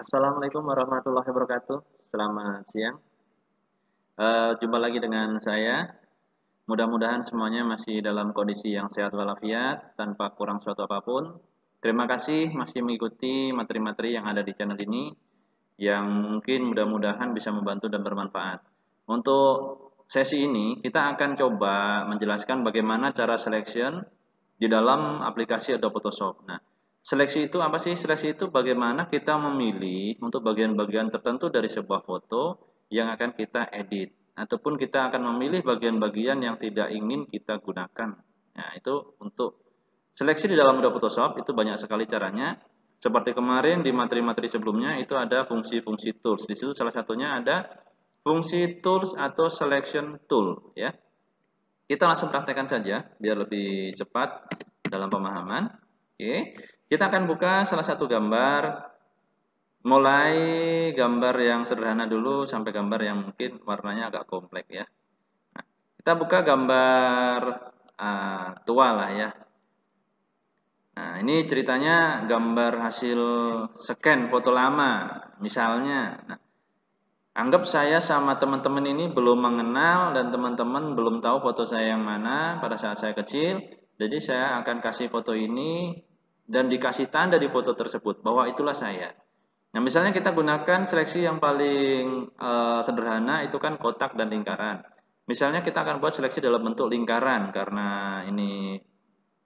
Assalamualaikum warahmatullahi wabarakatuh. Selamat siang. Jumpa lagi dengan saya. Mudah-mudahan semuanya masih dalam kondisi yang sehat walafiat, tanpa kurang suatu apapun. Terima kasih masih mengikuti materi-materi yang ada di channel ini, yang mungkin mudah-mudahan bisa membantu dan bermanfaat. Untuk sesi ini, kita akan coba menjelaskan bagaimana cara selection di dalam aplikasi Adobe Photoshop. Nah, seleksi itu apa sih? Seleksi itu bagaimana kita memilih untuk bagian-bagian tertentu dari sebuah foto yang akan kita edit, ataupun kita akan memilih bagian-bagian yang tidak ingin kita gunakan. Nah, itu untuk seleksi di dalam Adobe Photoshop itu banyak sekali caranya. Seperti kemarin di materi-materi sebelumnya itu ada fungsi-fungsi tools. Di situ salah satunya ada fungsi tools atau selection tool ya. Kita langsung praktekkan saja biar lebih cepat dalam pemahaman. Oke, kita akan buka salah satu gambar, mulai gambar yang sederhana dulu sampai gambar yang mungkin warnanya agak kompleks ya. Nah, kita buka gambar tua lah ya. Nah, ini ceritanya gambar hasil scan foto lama misalnya. Nah, anggap saya sama teman-teman ini belum mengenal dan teman-teman belum tahu foto saya yang mana pada saat saya kecil. Jadi saya akan kasih foto ini dan dikasih tanda di foto tersebut bahwa itulah saya. Nah, misalnya kita gunakan seleksi yang paling sederhana itu kan kotak dan lingkaran. Misalnya kita akan buat seleksi dalam bentuk lingkaran karena ini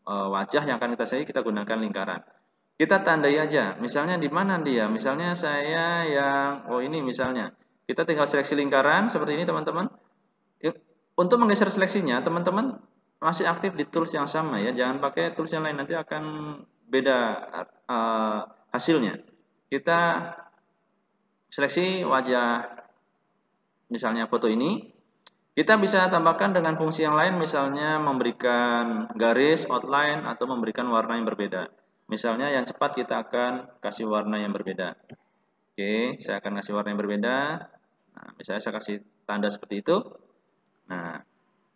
wajah yang akan kita seleksi, kita gunakan lingkaran. Kita tandai aja, misalnya di mana dia. Misalnya saya yang ini misalnya. Kita tinggal seleksi lingkaran seperti ini teman-teman. Untuk menggeser seleksinya, teman-teman masih aktif di tools yang sama ya. Jangan pakai tools yang lain, nanti akan beda hasilnya. Kita seleksi wajah misalnya foto ini. Kita bisa tambahkan dengan fungsi yang lain, misalnya memberikan garis, outline, atau memberikan warna yang berbeda. Misalnya yang cepat kita akan kasih warna yang berbeda. Oke, saya akan kasih warna yang berbeda. Nah, misalnya saya kasih tanda seperti itu. Nah,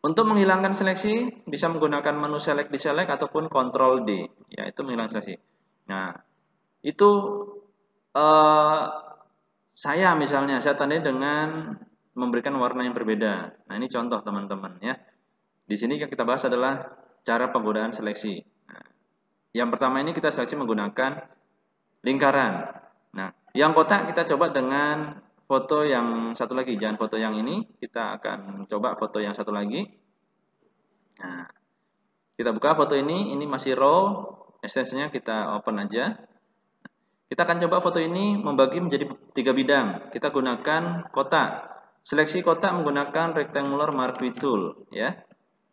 untuk menghilangkan seleksi bisa menggunakan menu select di select ataupun Ctrl D, yaitu menghilangkan seleksi. Nah, itu saya misalnya saya tandai dengan memberikan warna yang berbeda. Nah, ini contoh teman-teman ya. Di sini yang kita bahas adalah cara penggunaan seleksi. Nah, yang pertama ini kita seleksi menggunakan lingkaran. Nah, yang kotak kita coba dengan foto yang satu lagi, jangan foto yang ini, kita akan coba foto yang satu lagi. Nah, kita buka foto ini masih raw, ekstensinya kita open aja. Kita akan coba foto ini membagi menjadi 3 bidang. Kita gunakan kotak. Seleksi kotak menggunakan rectangular marquee tool ya.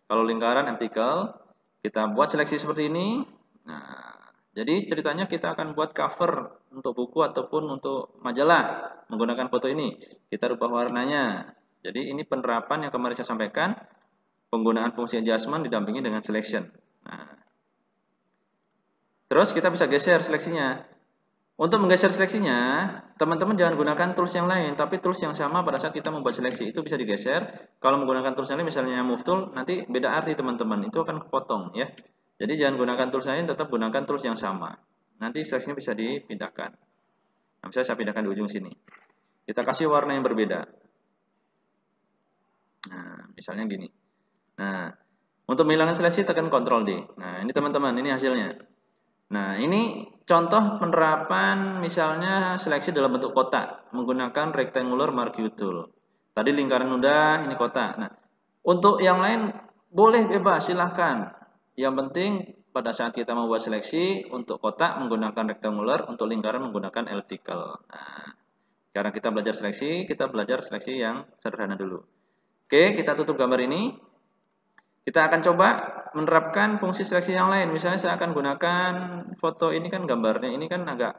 Kalau lingkaran vertical, kita buat seleksi seperti ini. Nah, jadi ceritanya kita akan buat cover untuk buku ataupun untuk majalah menggunakan foto ini. Kita rubah warnanya. Jadi ini penerapan yang kemarin saya sampaikan, penggunaan fungsi adjustment didampingi dengan selection. Nah, terus kita bisa geser seleksinya. Untuk menggeser seleksinya, teman-teman jangan gunakan tools yang lain, tapi tools yang sama pada saat kita membuat seleksi itu bisa digeser. Kalau menggunakan tools yang lain, misalnya move tool, nanti beda arti teman-teman, itu akan kepotong ya. Jadi jangan gunakan tools lain, tetap gunakan tools yang sama. Nanti seleksinya bisa dipindahkan. Nah, misalnya saya pindahkan di ujung sini. Kita kasih warna yang berbeda. Nah, misalnya gini. Nah, untuk menghilangkan seleksi tekan Ctrl D. Nah, ini teman-teman, ini hasilnya. Nah, ini contoh penerapan misalnya seleksi dalam bentuk kotak menggunakan rectangular marquee tool. Tadi lingkaran udah, ini kotak. Nah, untuk yang lain boleh bebas, silahkan. Yang penting pada saat kita membuat seleksi untuk kotak menggunakan rectangular, untuk lingkaran menggunakan elliptical. Nah, karena kita belajar seleksi yang sederhana dulu. Oke, kita tutup gambar ini. Kita akan coba menerapkan fungsi seleksi yang lain. Misalnya saya akan gunakan foto ini kan gambarnya ini kan agak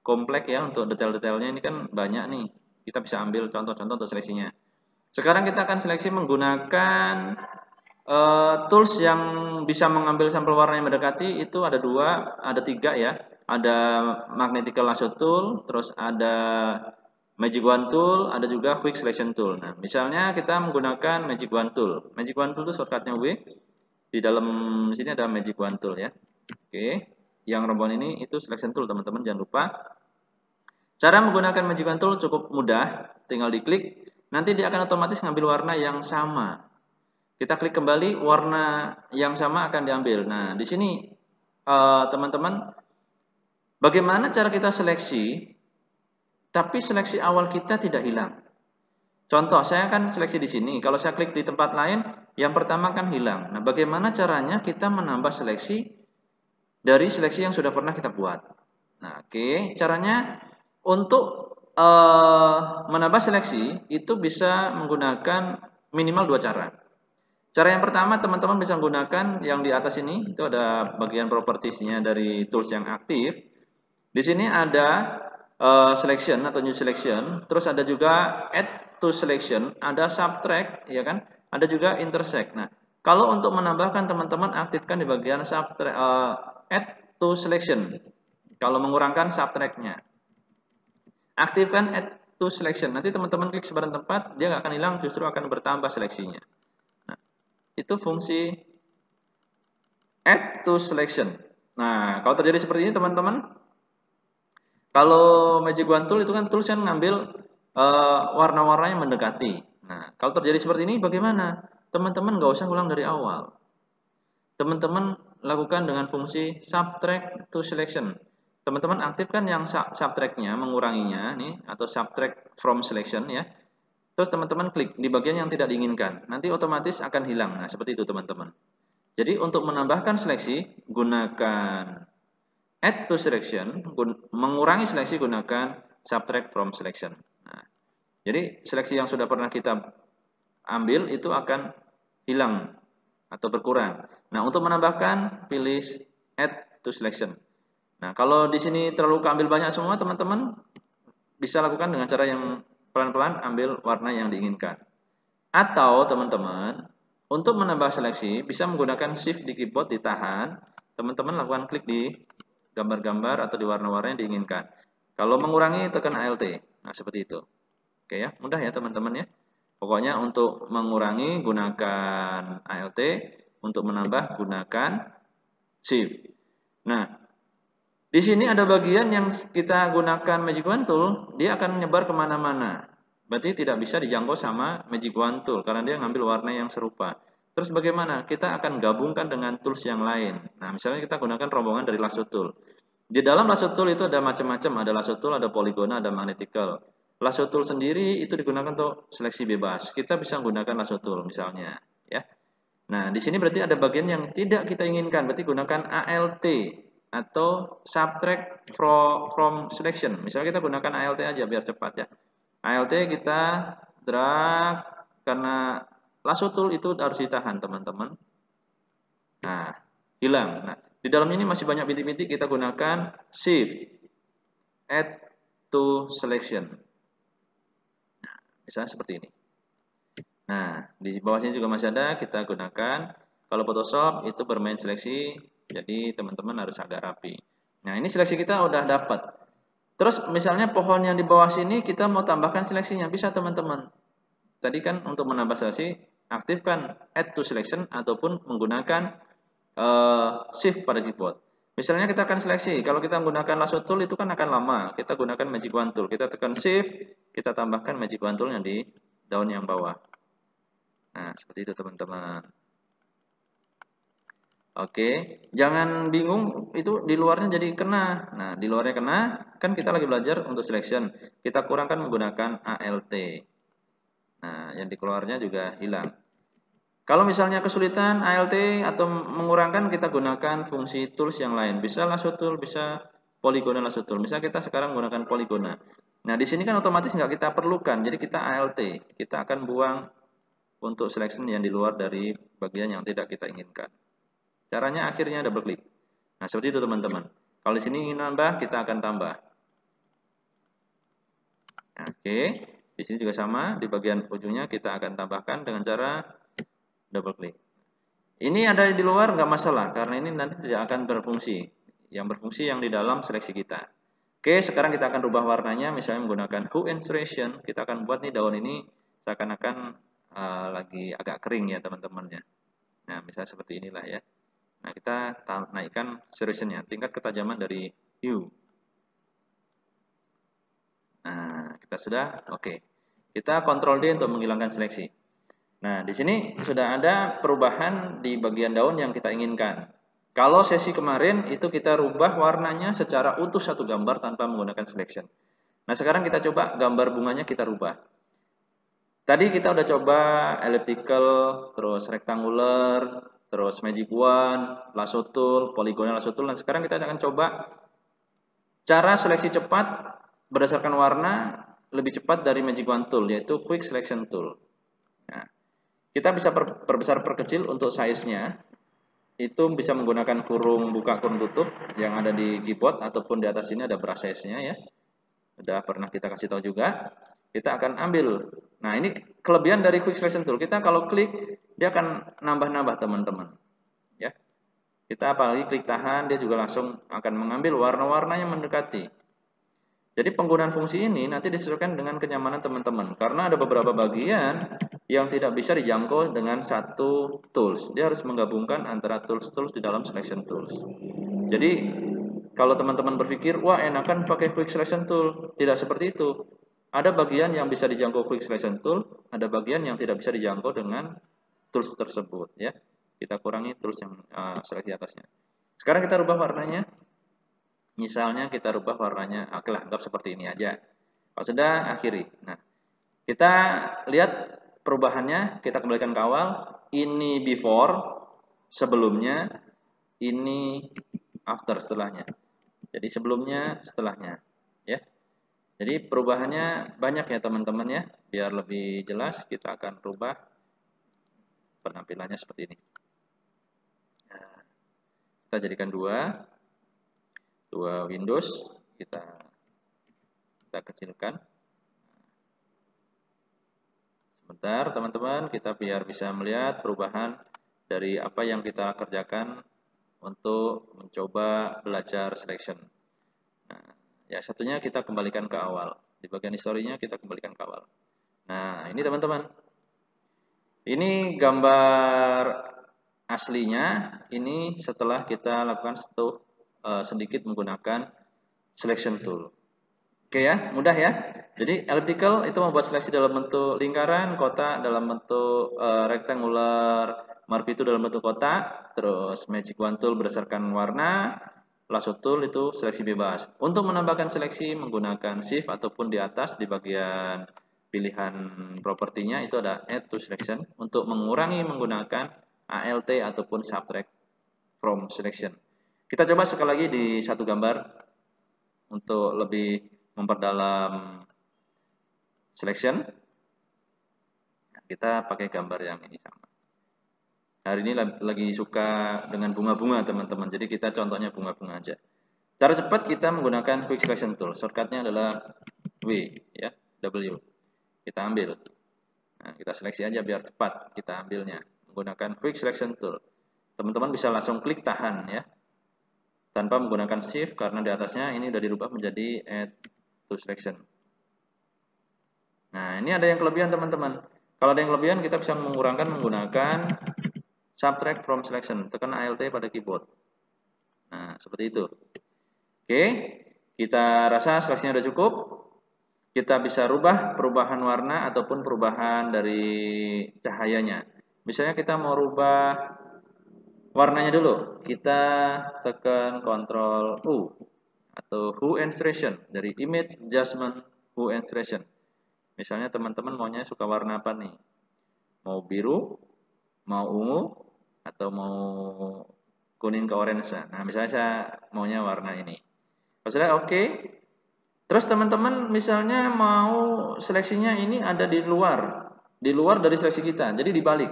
kompleks ya untuk detail-detailnya ini kan banyak nih. Kita bisa ambil contoh-contoh untuk seleksinya. Sekarang kita akan seleksi menggunakan tools yang bisa mengambil sampel warna yang mendekati itu ada tiga ya. Ada magnetical lasso tool, terus ada Magic Wand Tool, ada juga Quick Selection Tool. Nah, misalnya kita menggunakan Magic Wand Tool. Magic Wand Tool itu shortcutnya W. Di dalam sini ada Magic Wand Tool ya. Oke. Yang rombongan ini itu selection tool teman-teman, jangan lupa. Cara menggunakan magic wand tool cukup mudah, tinggal diklik, nanti dia akan otomatis ngambil warna yang sama. Kita klik kembali, warna yang sama akan diambil. Nah, di sini teman-teman, bagaimana cara kita seleksi, tapi seleksi awal kita tidak hilang. Contoh, saya akan seleksi di sini. Kalau saya klik di tempat lain, yang pertama kan hilang. Nah, bagaimana caranya kita menambah seleksi dari seleksi yang sudah pernah kita buat? Nah, oke, caranya untuk menambah seleksi itu bisa menggunakan minimal 2 cara. Cara yang pertama, teman-teman bisa menggunakan yang di atas ini, itu ada bagian propertiesnya dari tools yang aktif. Di sini ada selection atau new selection, terus ada juga add to selection, ada subtract, ya kan? Ada juga intersect. Nah, kalau untuk menambahkan, teman-teman aktifkan di bagian subtract, add to selection. Kalau mengurangkan, subtract-nya. Aktifkan add to selection. Nanti teman-teman klik sebarang tempat, dia nggak akan hilang, justru akan bertambah seleksinya. Nah, itu fungsi add to selection. Nah, kalau terjadi seperti ini teman-teman, kalau magic wand tool itu kan tools yang ngambil warna-warna yang mendekati. Nah, kalau terjadi seperti ini bagaimana? Teman-teman nggak usah ulang dari awal. Teman-teman lakukan dengan fungsi subtract to selection. Teman-teman aktifkan yang subtract-nya, menguranginya nih, atau subtract from selection ya. Terus teman-teman klik di bagian yang tidak diinginkan. Nanti otomatis akan hilang. Nah, seperti itu teman-teman. Jadi untuk menambahkan seleksi, gunakan add to selection, mengurangi seleksi gunakan subtract from selection. Nah, jadi seleksi yang sudah pernah kita ambil itu akan hilang atau berkurang. Nah, untuk menambahkan pilih add to selection. Nah, kalau di sini terlalu keambil banyak semua, teman-teman bisa lakukan dengan cara yang pelan-pelan ambil warna yang diinginkan. Atau teman-teman untuk menambah seleksi bisa menggunakan shift di keyboard, ditahan, teman-teman lakukan klik di gambar-gambar atau di warna-warna yang diinginkan. Kalau mengurangi tekan Alt. Nah, seperti itu. Oke ya, mudah ya teman-teman ya. Pokoknya untuk mengurangi gunakan Alt, untuk menambah gunakan Shift. Nah, di sini ada bagian yang kita gunakan magic wand tool, dia akan menyebar kemana-mana. Berarti tidak bisa dijangkau sama magic wand tool karena dia ngambil warna yang serupa. Terus bagaimana? Kita akan gabungkan dengan tools yang lain. Nah, misalnya kita gunakan rombongan dari lasso tool. Di dalam lasso tool itu ada macam-macam, ada lasso tool, ada polygona, ada magnetical. Lasso tool sendiri itu digunakan untuk seleksi bebas. Kita bisa menggunakan lasso tool misalnya, ya. Nah, di sini berarti ada bagian yang tidak kita inginkan, berarti gunakan ALT atau subtract from selection. Misalnya kita gunakan ALT aja biar cepat ya. ALT kita drag karena lasso tool itu harus ditahan, teman-teman. Nah, hilang. Nah, di dalam ini masih banyak bintik-bintik, kita gunakan shift add to selection. Nah, misalnya seperti ini. Nah, di bawah sini juga masih ada, kita gunakan. Kalau Photoshop itu bermain seleksi, jadi teman-teman harus agak rapi. Nah, ini seleksi kita udah dapat. Terus misalnya pohon yang di bawah sini kita mau tambahkan seleksinya, bisa teman-teman. Tadi kan untuk menambah seleksi, aktifkan add to selection ataupun menggunakan shift pada keyboard. Misalnya kita akan seleksi, kalau kita menggunakan lasso tool itu kan akan lama. Kita gunakan magic wand tool, kita tekan shift, kita tambahkan magic wand tool yang di daun yang bawah. Nah, seperti itu teman-teman. Oke, jangan bingung itu di luarnya jadi kena. Nah, di luarnya kena, kan kita lagi belajar untuk selection. Kita kurangkan menggunakan ALT. Nah, yang di keluarnya juga hilang. Kalau misalnya kesulitan ALT atau mengurangkan, kita gunakan fungsi tools yang lain. Bisa lasso tool, bisa polygona lasso tool. Misalnya kita sekarang menggunakan polygona. Nah, di sini kan otomatis nggak kita perlukan, jadi kita ALT. Kita akan buang untuk selection yang di luar dari bagian yang tidak kita inginkan. Caranya akhirnya double klik. Nah, seperti itu teman-teman. Kalau di sini ingin nambah, kita akan tambah. Oke, di sini juga sama. Di bagian ujungnya kita akan tambahkan dengan cara double klik. Ini ada di luar nggak masalah, karena ini nanti tidak akan berfungsi. Yang berfungsi yang di dalam seleksi kita. Oke, sekarang kita akan rubah warnanya. Misalnya menggunakan hue illustration, kita akan buat nih daun ini seakan-akan lagi agak kering ya teman-temannya. Nah, misalnya seperti inilah ya. Nah, kita naikkan saturation-nya, tingkat ketajaman dari hue. Nah, kita sudah oke. Kita Ctrl D untuk menghilangkan seleksi. Nah, di sini sudah ada perubahan di bagian daun yang kita inginkan. Kalau sesi kemarin itu kita rubah warnanya secara utuh satu gambar tanpa menggunakan selection. Nah, sekarang kita coba gambar bunganya kita rubah. Tadi kita udah coba elliptical, terus rectangular, terus magic wand, lasso tool, polygonal lasso tool. Dan sekarang kita akan coba cara seleksi cepat berdasarkan warna lebih cepat dari magic wand tool, yaitu quick selection tool. Nah, kita bisa perbesar perkecil untuk size-nya. Itu bisa menggunakan kurung buka kurung tutup yang ada di keyboard ataupun di atas ini ada brush size-nya ya. Sudah pernah kita kasih tahu juga. Kita akan ambil. Nah, ini kelebihan dari quick selection tool. Kita kalau klik dia akan nambah-nambah teman-teman. Ya. Kita apalagi klik tahan dia juga langsung akan mengambil warna-warna yang mendekati. Jadi penggunaan fungsi ini nanti disesuaikan dengan kenyamanan teman-teman karena ada beberapa bagian yang tidak bisa dijangkau dengan satu tools. Dia harus menggabungkan antara tools-tools di dalam selection tools. Jadi kalau teman-teman berpikir, wah enakan pakai quick selection tool, tidak seperti itu. Ada bagian yang bisa dijangkau quick selection tool, ada bagian yang tidak bisa dijangkau dengan tools tersebut. Ya, kita kurangi tools yang seleksi atasnya. Sekarang kita rubah warnanya. Misalnya kita rubah warnanya, oke lah, anggap seperti ini aja. Kalau sudah, akhiri. Nah, kita lihat perubahannya, kita kembalikan ke awal. Ini before, sebelumnya, ini after, setelahnya. Jadi sebelumnya, setelahnya, ya. Jadi perubahannya banyak ya teman-teman ya. Biar lebih jelas, kita akan rubah penampilannya seperti ini. Nah, kita jadikan dua Windows, kita kecilkan. Sebentar teman-teman, kita biar bisa melihat perubahan dari apa yang kita kerjakan untuk mencoba belajar selection. Nah, ya satunya kita kembalikan ke awal. Di bagian historinya kita kembalikan ke awal. Nah, ini teman-teman. Ini gambar aslinya. Ini setelah kita lakukan sedikit menggunakan selection tool. Oke ya, mudah ya. Jadi elliptical itu membuat seleksi dalam bentuk lingkaran, kotak dalam bentuk rectangular, marquee itu dalam bentuk kotak, terus magic wand tool berdasarkan warna, lasso tool itu seleksi bebas. Untuk menambahkan seleksi menggunakan shift ataupun di atas di bagian pilihan propertinya itu ada add to selection. Untuk mengurangi menggunakan alt ataupun subtract from selection. Kita coba sekali lagi di satu gambar untuk lebih memperdalam selection. Kita pakai gambar yang ini sama. Hari ini lagi suka dengan bunga-bunga teman-teman. Jadi kita contohnya bunga-bunga aja. Cara cepat kita menggunakan quick selection tool. Shortcutnya adalah W ya, W. Kita ambil. Nah, kita seleksi aja biar cepat kita ambilnya menggunakan quick selection tool. Teman-teman bisa langsung klik tahan ya. Tanpa menggunakan shift karena di atasnya ini sudah dirubah menjadi add to selection. Nah, ini ada yang kelebihan teman-teman. Kalau ada yang kelebihan kita bisa mengurangkan menggunakan subtract from selection. Tekan alt pada keyboard. Nah, seperti itu. Oke, kita rasa seleksinya sudah cukup. Kita bisa rubah perubahan warna ataupun perubahan dari cahayanya. Misalnya kita mau rubah warnanya dulu. Kita tekan Ctrl U atau Hue and Saturation dari Image Adjustment Hue and Saturation. Misalnya teman-teman maunya suka warna apa nih? Mau biru, mau ungu, atau mau kuning ke orange. Nah, misalnya saya maunya warna ini. Sudah oke. Terus teman-teman misalnya mau seleksinya ini ada di luar dari seleksi kita. Jadi dibalik.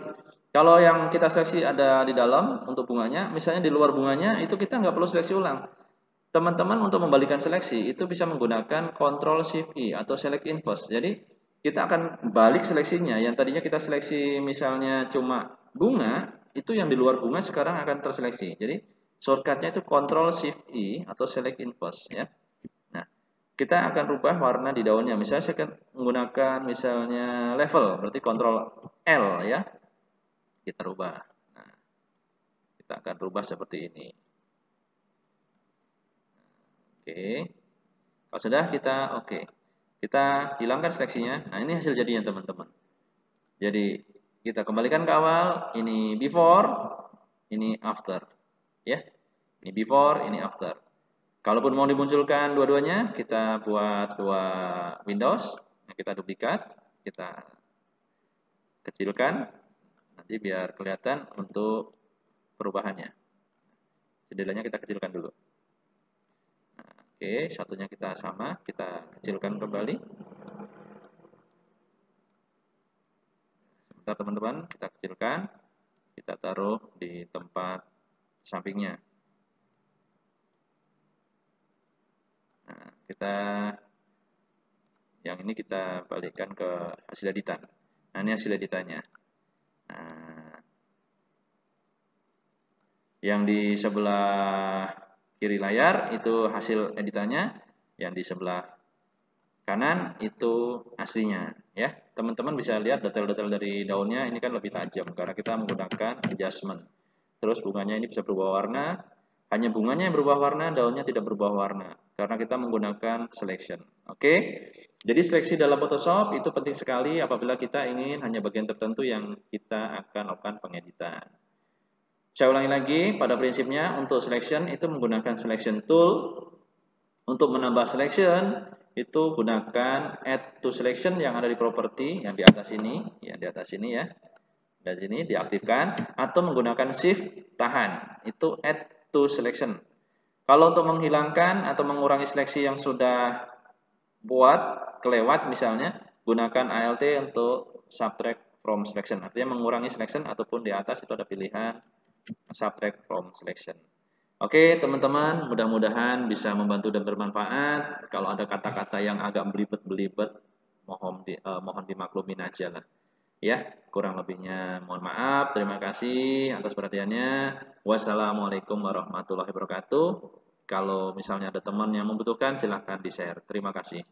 Kalau yang kita seleksi ada di dalam untuk bunganya, misalnya di luar bunganya itu kita nggak perlu seleksi ulang. Teman-teman untuk membalikan seleksi itu bisa menggunakan Ctrl Shift I atau Select Inverse. Jadi kita akan balik seleksinya. Yang tadinya kita seleksi misalnya cuma bunga, itu yang di luar bunga sekarang akan terseleksi. Jadi shortcutnya itu Ctrl Shift I atau Select Inverse ya. Nah, kita akan rubah warna di daunnya. Misalnya saya akan menggunakan misalnya level, berarti Ctrl L ya. Kita rubah. Nah, kita kita akan rubah seperti ini. Oke. Kalau sudah kita kita hilangkan seleksinya. Nah, ini hasil jadinya teman-teman. Jadi kita kembalikan ke awal, ini before, ini after. Ya. Ini before, ini after. Kalaupun mau dimunculkan dua-duanya, kita buat dua Windows, kita duplikat, kita kecilkan, nanti biar kelihatan untuk perubahannya. Jendelanya kita kecilkan dulu. Nah, oke, satunya kita sama, kita kecilkan kembali. Sebentar teman-teman, kita kecilkan, kita taruh di tempat sampingnya. Nah, yang ini kita balikkan ke hasil editan. Nah, ini hasil editannya. Nah, yang di sebelah kiri layar itu hasil editannya, yang di sebelah kanan itu aslinya. Ya, teman-teman bisa lihat detail-detail dari daunnya ini kan lebih tajam karena kita menggunakan adjustment. Terus bunganya ini bisa berubah warna. Hanya bunganya yang berubah warna, daunnya tidak berubah warna karena kita menggunakan selection. Oke, jadi seleksi dalam Photoshop itu penting sekali apabila kita ingin hanya bagian tertentu yang kita akan lakukan pengeditan. Saya ulangi lagi, pada prinsipnya untuk selection itu menggunakan selection tool. Untuk menambah selection itu gunakan add to selection yang ada di property yang di atas ini, ya. Dan ini diaktifkan atau menggunakan shift tahan, itu add to selection. Kalau untuk menghilangkan atau mengurangi seleksi yang sudah buat kelewat misalnya, gunakan ALT untuk subtract from selection. Artinya mengurangi selection ataupun di atas itu ada pilihan subtract from selection. Oke teman-teman, mudah-mudahan bisa membantu dan bermanfaat. Kalau ada kata-kata yang agak belibet-belibet, mohon dimaklumin aja lah. Ya, kurang lebihnya mohon maaf. Terima kasih atas perhatiannya. Wassalamualaikum warahmatullahi wabarakatuh. Kalau misalnya ada teman yang membutuhkan, silahkan di-share. Terima kasih.